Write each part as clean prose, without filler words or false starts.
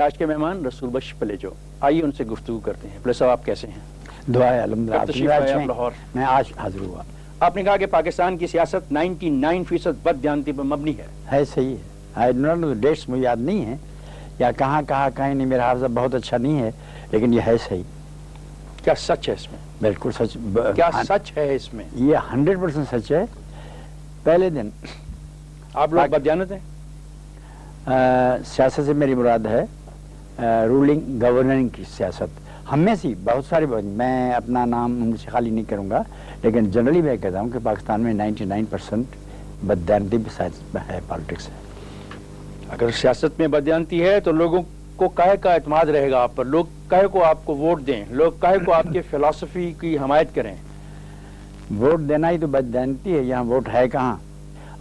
آج کے مہمان رسول بخش پلیجو، آئیے ان سے گفتگو کرتے ہیں۔ پلیجو صاحب آپ کیسے ہیں؟ دعا ہے الحمدللہ، تشریف لائے آپ لاہور۔ میں آج حاضر ہوا۔ آپ نے کہا کہ پاکستان کی سیاست 99% بددیانتی پر مبنی ہے۔ صحیح ہے۔ ڈیٹس مجھے یاد نہیں ہے یا کہاں کہیں نہیں، میرا حافظہ بہت اچھا نہیں ہے، لیکن یہ ہے صحیح۔ کیا سچ ہے اس میں؟ بالکل سچ۔ کیا سچ ہے اس میں؟ یہ 100% سچ ہے۔ پہلے دن آپ لوگ بددیانت ہیں؟ سیاست سے میری مراد ہے رولنگ گورننگ کی سیاست۔ ہم میں سے بہت سارے، میں اپنا نام ان سے خالی نہیں کروں گا، لیکن جنرلی میں کہتا ہوں کہ پاکستان میں 99% بددیانتی ہے، پالیٹکس ہے۔ اگر سیاست میں بددیانتی ہے تو لوگوں کو کاہے کا اعتماد رہے گا آپ پر؟ لوگ کاہے کو آپ کو ووٹ دیں؟ لوگ کاہے کو آپ کے فلسفی کی حمایت کریں؟ ووٹ دینا ہی تو بددیانتی ہے۔ یہاں ووٹ ہے کہاں؟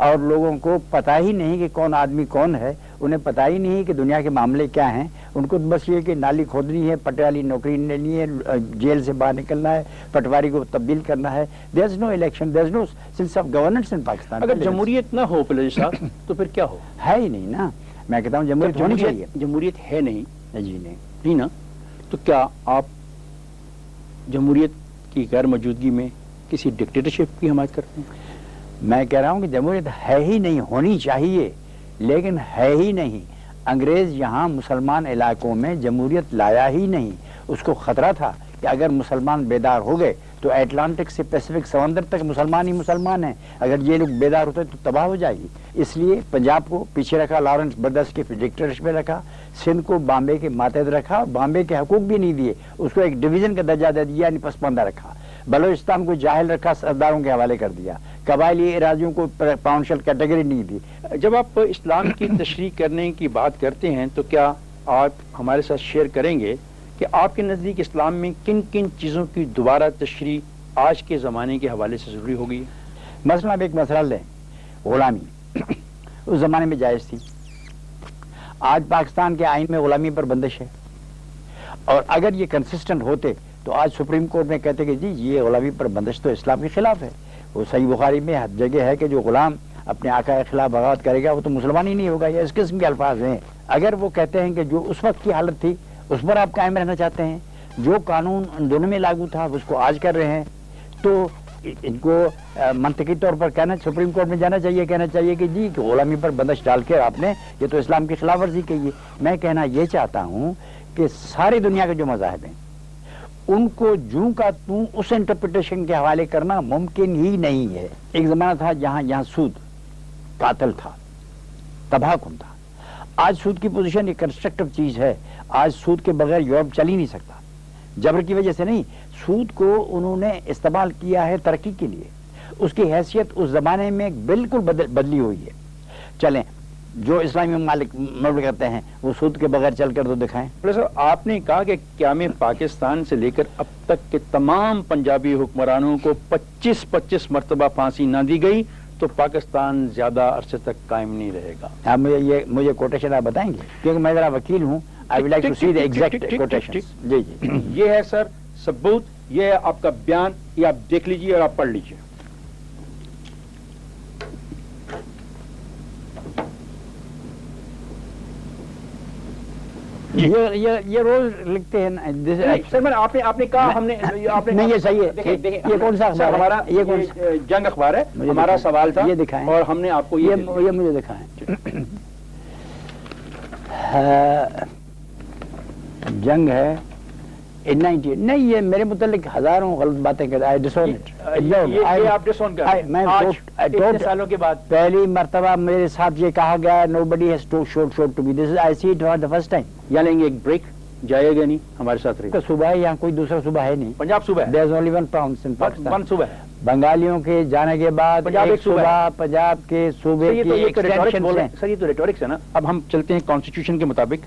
اور لوگوں کو پتہ ہی نہیں کہ کون آدمی کون ہے، انہیں پتہ ہی نہیں کہ دنیا کے معاملے کیا ہیں۔ ان کو بس یہ کہ نالی کھودنی ہے، پٹواری نوکری لینی ہے، جیل سے باہر نکلنا ہے، پٹواری کو تبدیل کرنا ہے۔ There is no election, there is no sense of governance in Pakistan. اگر جمہوریت نہ ہو پلیجو صاحب تو پھر کیا ہو؟ ہے ہی نہیں نا۔ میں کہتا ہوں جمہوریت ہونی چاہیے۔ جمہوریت ہے نہیں؟ جی نہیں نا، تو کیا آپ جمہوریت کی غیر موجودگی میں کسی ڈکٹیٹرشپ کی حمایت کرتے ہیں؟ میں کہہ رہا ہوں کہ جمہوریت ہے ہی نہیں، ہونی چاہیے لیکن ہے ہی نہیں۔ انگریز یہاں مسلمان علاقوں میں جمہوریت لایا ہی نہیں۔ اس کو خطرہ تھا کہ اگر مسلمان بیدار ہو گئے تو اٹلانٹک سے پیسفک سمندر تک مسلمان ہی مسلمان ہیں، اگر یہ لوگ بیدار ہوتے تو تباہ ہو جائے گی۔ اس لیے پنجاب کو پیچھے رکھا، لارنس بردرس کے ڈکٹیٹرشپ میں رکھا، سندھ کو بامبے کے ماتحت رکھا، بامبے کے حقوق بھی نہیں دیے، اس کو ایک ڈویژن کا درجہ دے دیا، یعنی پسماندہ رکھا۔ بلوچستان کو جاہل رکھا، سرداروں کے حوالے کر دیا۔ قبائلی اراضیوں کو پاؤنشل کیٹیگری نہیں دی۔ جب آپ اسلام کی تشریح کرنے کی بات کرتے ہیں تو کیا آپ ہمارے ساتھ شیئر کریں گے کہ آپ کے نزدیک اسلام میں کن کن چیزوں کی دوبارہ تشریح آج کے زمانے کے حوالے سے ضروری ہوگی؟ مثلا اب ایک مسئلہ لیں، غلامی اس زمانے میں جائز تھی۔ آج پاکستان کے آئین میں غلامی پر بندش ہے، اور اگر یہ کنسسٹنٹ ہوتے تو آج سپریم کورٹ میں کہتے کہ جی یہ غلامی پر بندش تو اسلام کے خلاف ہے۔ وہ صحیح بخاری میں ہر جگہ ہے کہ جو غلام اپنے آقا کے خلاف بغاوت کرے گا وہ تو مسلمان ہی نہیں ہوگا۔ یہ اس قسم کے الفاظ ہیں۔ اگر وہ کہتے ہیں کہ جو اس وقت کی حالت تھی اس پر آپ قائم رہنا چاہتے ہیں، جو قانون ان دونوں میں لاگو تھا اس کو آج کر رہے ہیں، تو ان کو منطقی طور پر کہنا، سپریم کورٹ میں جانا چاہیے، کہنا چاہیے کہ جی کہ غلامی پر بندش ڈال کے آپ نے یہ تو اسلام کی خلاف ورزی کی ہے۔ میں کہنا یہ چاہتا ہوں کہ ساری دنیا کے جو مذاہب ہیں ان کو جوں کا توں اس انٹرپریٹیشن کے حوالے کرنا ممکن ہی نہیں ہے۔ ایک زمانہ تھا جہاں سود قاتل تھا، تباہ کن تھا۔ آج سود کی پوزیشن ایک کنسٹرکٹیو چیز ہے۔ آج سود کے بغیر یورپ چل ہی نہیں سکتا، جبر کی وجہ سے نہیں۔ سود کو انہوں نے استعمال کیا ہے ترقی کے لیے۔ اس کی حیثیت اس زمانے میں بالکل بدلی ہوئی ہے۔ چلیں جو اسلامی ممالک کرتے ہیں وہ سود کے بغیر چل کر تو دکھائیں۔ آپ نے کہا کہ قیام پاکستان سے لے کر اب تک کے تمام پنجابی حکمرانوں کو 25 مرتبہ پھانسی نہ دی گئی تو پاکستان زیادہ عرصے تک قائم نہیں رہے گا۔ آپ مجھے کوٹیشن آپ بتائیں گے، کیونکہ میں ذرا وکیل ہوں۔ I would like to see the exact quotations۔ جی یہ ہے سر ثبوت، یہ ہے آپ کا بیان، یہ آپ دیکھ لیجئے اور آپ پڑھ لیجئے۔ یہ روز لکھتے ہیں سر، آپ نے کہا ہم نے نہیں، یہ صحیح ہے۔ یہ کون سا اخبار؟ ہمارا جنگ اخبار ہے، ہمارا سوال تھا، یہ دکھائیں اور ہم نے آپ کو یہ مجھے دکھائیں۔ جنگ ہے نہیں، یہ میرے متعلق ہزاروں غلط باتیں کرتے ہیں۔ سالوں کے بعد پہلی مرتبہ میرے ساتھ یہ کہا گیا nobody has showed to me this is I see it for the first time۔ یا لیں گے ایک بریک، جائے گا نہیں ہمارے ساتھ رہے۔ صوبہ ہے یہاں، کوئی دوسرا صوبہ ہے نہیں۔ پنجاب صوبہ ہے، there is only one province in Pakistan۔ One صوبہ ہے۔ بنگالیوں کے جانے کے بعد پنجاب ایک صوبہ، پنجاب کے صوبے کی ایکسٹینشن ہے۔ سر یہ تو ریٹورکس ہے نا۔ اب ہم چلتے ہیں کانسٹیٹیوشن کے مطابق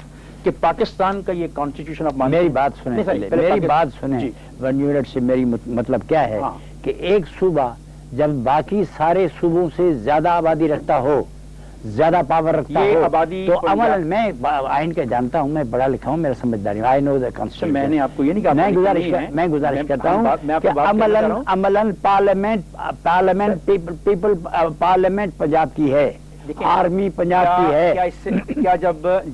کہ پاکستان کا یہ کانسٹیٹیوشن اب میری بات سنیں، میری بات سنیں 1 منٹ سے۔ میری مطلب کیا ہے کہ ایک صوبہ جب باقی سارے صوبوں سے زیادہ آبادی رکھتا ہو، زیادہ پاور رکھتا ہو، تو عملاً میں آئین کا جانتا ہوں، میں پڑھا لکھا ہوں، میرا سمجھداری آئی نو دا کانسٹیٹیوشن۔ میں نے آپ کو یہ نہیں کہا، میں گزارش کرتا ہوں کہ عملاً پارلیمنٹ پنجاب کی ہے، آرمی پنجاب کی ہے. کیا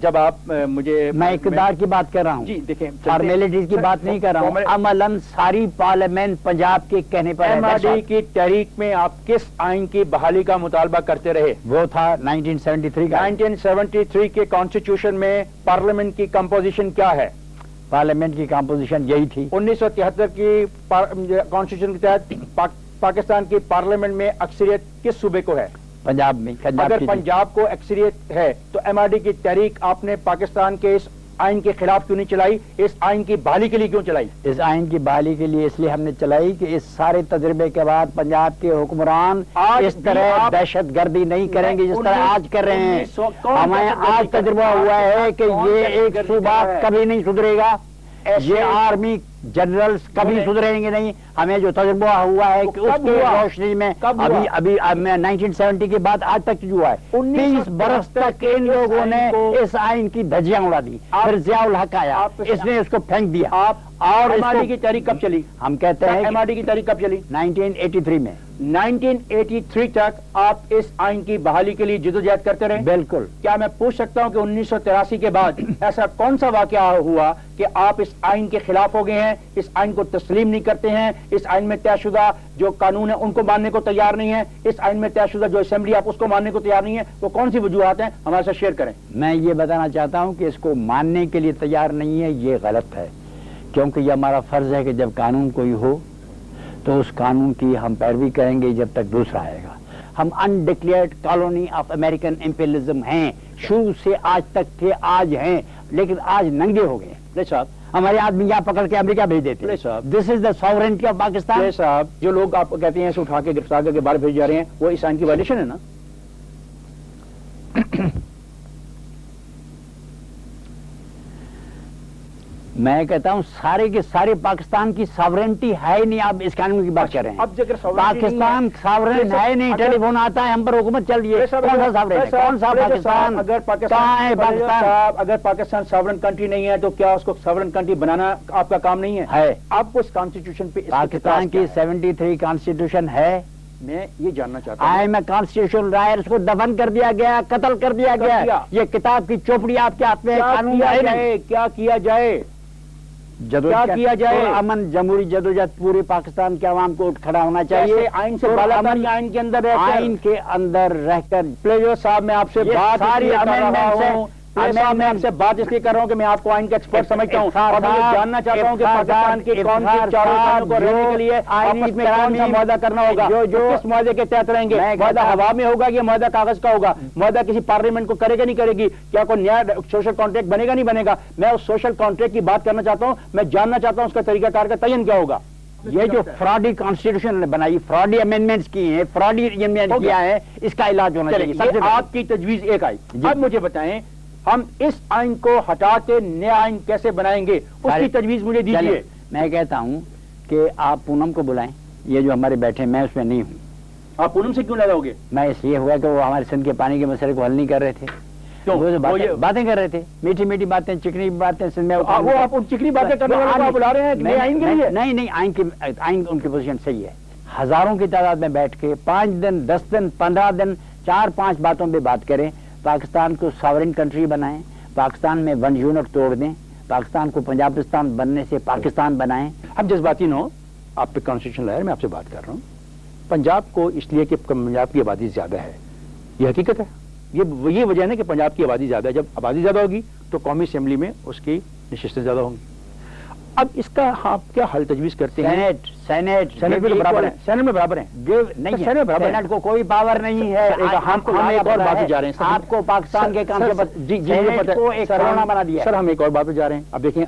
جب آپ مجھے میں اقتدار کی بات کر رہا ہوں جی دیکھیں فارمیلٹیز کی بات نہیں کر رہا ہوں, عملاً ساری پارلیمنٹ پنجاب کے کہنے پر ایم آر ڈی کی تحریک میں آپ کس آئین کی بحالی کا مطالبہ کرتے رہے؟ وہ تھا 1973 کا. 1973 کے کانسٹیٹیوشن میں پارلیمنٹ کی کمپوزیشن کیا ہے؟ پارلیمنٹ کی کمپوزیشن یہی تھی. 1973 کی کانسٹیٹیوشن کے تحت پاکستان کی پارلیمنٹ میں اکثریت کس صوبے کو ہے؟ پنجاب میں. اگر پنجاب کو اکثریت ہے تو ایم آر ڈی کی تحریک آپ نے پاکستان کے اس آئین کے خلاف کیوں نہیں چلائی؟ اس آئین کی بحالی کے لیے کیوں چلائی؟ اس آئین کی بحالی کے لیے اس لیے ہم نے چلائی کہ اس سارے تجربے کے بعد پنجاب کے حکمران اس طرح دہشت گردی نہیں کریں گے جس طرح آج کر رہے ہیں. ہمیں آج تجربہ ہوا ہے کہ یہ ایک صوبہ کبھی نہیں سدھرے گا, یہ آرمی جنرلز کبھی سدھریں گے نہیں. ہمیں جو تجربہ ہوا ہے کہ اس کی روشنی میں ابھی 1970 کے بعد آج تک جو ہوا ہے 30 برس تک ان لوگوں نے اس آئین کی دھجیاں اڑا دی. پھر ضیاء الحق آیا, اس نے اس کو پھینک دیا. اور ایم آر ڈی کی تحریک کب چلی؟ ہم کہتے ہیں ایم آر ڈی کی تحریک کب چلی؟ 1983 میں. 1983 تک آپ اس آئین کی بحالی کے لیے جدوجہد کرتے رہے؟ بالکل. کیا میں پوچھ سکتا ہوں کہ 1983 کے بعد ایسا کون سا واقعہ ہوا کہ آپ اس آئین کے خلاف ہو گئے ہیں, اس آئین کو تسلیم نہیں کرتے ہیں, اس آئین میں طے شدہ جو قانون ہے ان کو ماننے کو تیار نہیں ہے, اس آئین میں طے شدہ جو اسمبلی آپ اس کو ماننے کو تیار نہیں ہے؟ وہ کون سی وجوہات ہیں ہمارے ساتھ شیئر کریں. میں یہ بتانا چاہتا ہوں کہ اس کو ماننے کے لیے تیار نہیں ہے, یہ غلط ہے, کیونکہ یہ ہمارا فرض ہے کہ جب قانون کوئی ہو تو اس قانون کی ہم پیروی کریں گے جب تک دوسرا آئے گا. ہم undeclared colony of American imperialism ہیں, شروع سے آج تک تھے, آج ہیں, لیکن آج ننگے ہو گئے. صاحب ہمارے آدمی یہاں پکڑ کے امریکہ بھیج دیتے ہیں. دس از دا ساورنٹی آف پاکستان. صاحب جو لوگ آپ کہتے ہیں اسے اٹھا کے گرفتار کر کے باہر بھیج جا رہے ہیں وہ اس آئین کی وائلیشن ہے نا؟ میں کہتا ہوں سارے کے سارے پاکستان کی ساورنٹی ہے نہیں. آپ اس قانون کی بات کر رہے ہیں. اب جب پاکستان ساورن ہے نہیں, ٹیلی فون آتا ہے ہم پر حکومت چل رہی ہے. کون سا ساورن ہے, کون سا پاکستان؟ اگر پاکستان ساورن کنٹری نہیں ہے تو کیا اس کو ساورن کنٹری بنانا آپ کا کام نہیں ہے؟ آپ کو اس کانسٹیٹیوشن پہ پاکستان کی 73 کانسٹیٹیوشن ہے. میں یہ جاننا چاہتا ہوں آئی میں کانسٹیٹیوشن رائٹ اس کو دفن کر دیا گیا, قتل کر دیا گیا. یہ کتاب کی چوپڑی آپ کے ہاتھ میں کیا کیا جائے؟ کیا جائے؟ امن جمہوری جدوجہد پورے پاکستان کے عوام کو اٹھ کھڑا ہونا چاہیے. آئین سے بالا آئین کے اندر آئین کے اندر رہ کر پلیجر صاحب میں آپ سے بات ساری میں آپ سے بات اس لیے کر رہا ہوں کہ میں آپ کو آئین کا ایکسپرٹ سمجھتا ہوں اور میں یہ جاننا چاہتا ہوں کہ پاکستان کے کون سے چاروں قانون کو رہنے کے لیے آپس میں کون سا معاہدہ کرنا ہوگا, جو کس معاہدے کے تحت رہیں گے. معاہدہ ہوا میں ہوگا کہ معاہدہ کاغذ کا ہوگا؟ معاہدہ کسی پارلیمنٹ کو کرے گا نہیں کرے گی؟ کیا کوئی نیا سوشل کانٹریکٹ بنے گا نہیں بنے گا؟ میں اس سوشل کانٹریکٹ کی بات کرنا چاہتا ہوں. میں جاننا چاہتا ہوں اس کا طریقہ کار کا تعین کیا ہوگا. یہ جو فراڈی کانسٹیٹیوشن نے بنائی, فراڈی امینڈمنٹس کی ہیں, فراڈی کیا ہے, اس کا علاج ہونا چاہیے. آپ کی تجویز ایک آئی. اب مجھے بتائیں ہم اس آئین کو ہٹا کے نیا آئین کیسے بنائیں گے, اس کی تجویز مجھے دیجیے. میں کہتا ہوں کہ آپ پونم کو بلائیں, یہ جو ہمارے بیٹھے میں اس میں نہیں ہوں. آپ پونم سے کیوں لگاؤ گے؟ میں اس لیے ہوا کہ وہ ہمارے سندھ کے پانی کے مسئلے کو حل نہیں کر رہے تھے. باتیں کر رہے تھے, میٹھی میٹھی باتیں, چکنی باتیں سندھ میں. وہ آپ چکنی باتیں کرنے والے بلا رہے ہیں آئین کے لیے؟ نہیں, آئین ان کی پوزیشن صحیح ہے. ہزاروں کی تعداد میں بیٹھ کے 5 دن 10 دن 15 دن 4-5 باتوں پہ بات کریں. پاکستان کو ساورن کنٹری بنائیں, پاکستان میں 1 یونٹ توڑ دیں, پاکستان کو پنجابستان بننے سے پاکستان بنائیں. اب جذباتی نہ ہو, آپ پہ کانسٹیٹیوشن لایا, میں آپ سے بات کر رہا ہوں. پنجاب کو اس لیے کہ پنجاب کی آبادی زیادہ ہے, یہ حقیقت ہے. یہ وجہ ہے نا کہ پنجاب کی آبادی زیادہ ہے. جب آبادی زیادہ ہوگی تو قومی اسمبلی میں اس کی نشستیں زیادہ ہوں گی. اب اس کا آپ کیا حل تجویز کرتے ہیں؟ سینٹ میں برابر ہیں. سینٹ کو کوئی پاور نہیں ہے. ہم ایک اور بات پہ جا رہے ہیں. آپ کو پاکستان کے کام کو ایک کرونا بنا دیا. سر ہم ایک اور بات پہ جا رہے ہیں. اب دیکھیں,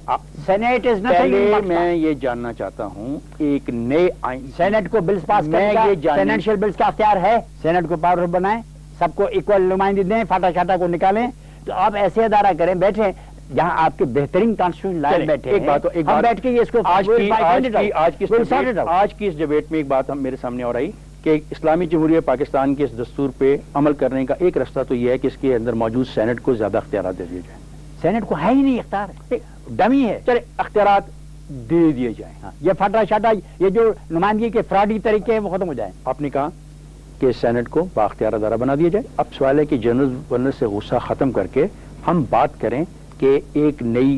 سینٹ از پہلے میں یہ جاننا چاہتا ہوں ایک نئے آئین, سینٹ کو بلز پاس کرنے کا, فائنینشیل بلز کا اختیار ہے. سینٹ کو پاور بنائیں, سب کو ایکول نمائندگی دیں, فاٹا شاٹا کو نکالیں. تو آپ ایسے ادارہ کریں, بیٹھیں جہاں آپ کے بہترین کانسٹیٹیوشن لائن بیٹھے ہیں. ہم بیٹھ کے اس کو آج کی اس ڈیبیٹ میں ایک بات ہم میرے سامنے اور آئی کہ اسلامی جمہوریہ پاکستان کے اس دستور پہ عمل کرنے کا ایک رستہ تو یہ ہے کہ اس کے اندر موجود سینٹ کو زیادہ اختیارات دے دیے جائیں. سینٹ کو ہے ہی نہیں اختیار, ڈمی ہے. چلے اختیارات دے دیے جائیں. یہ فاٹا شاٹا, یہ جو نمائندگی کے فراڈی طریقے ہیں وہ ختم ہو جائیں. آپ نے کہا کہ سینٹ کو بااختیار ادارہ بنا دیا جائے. اب سوال ہے کہ جنرل ورنر سے غصہ ختم کر کے ہم بات کریں کہ ایک نئی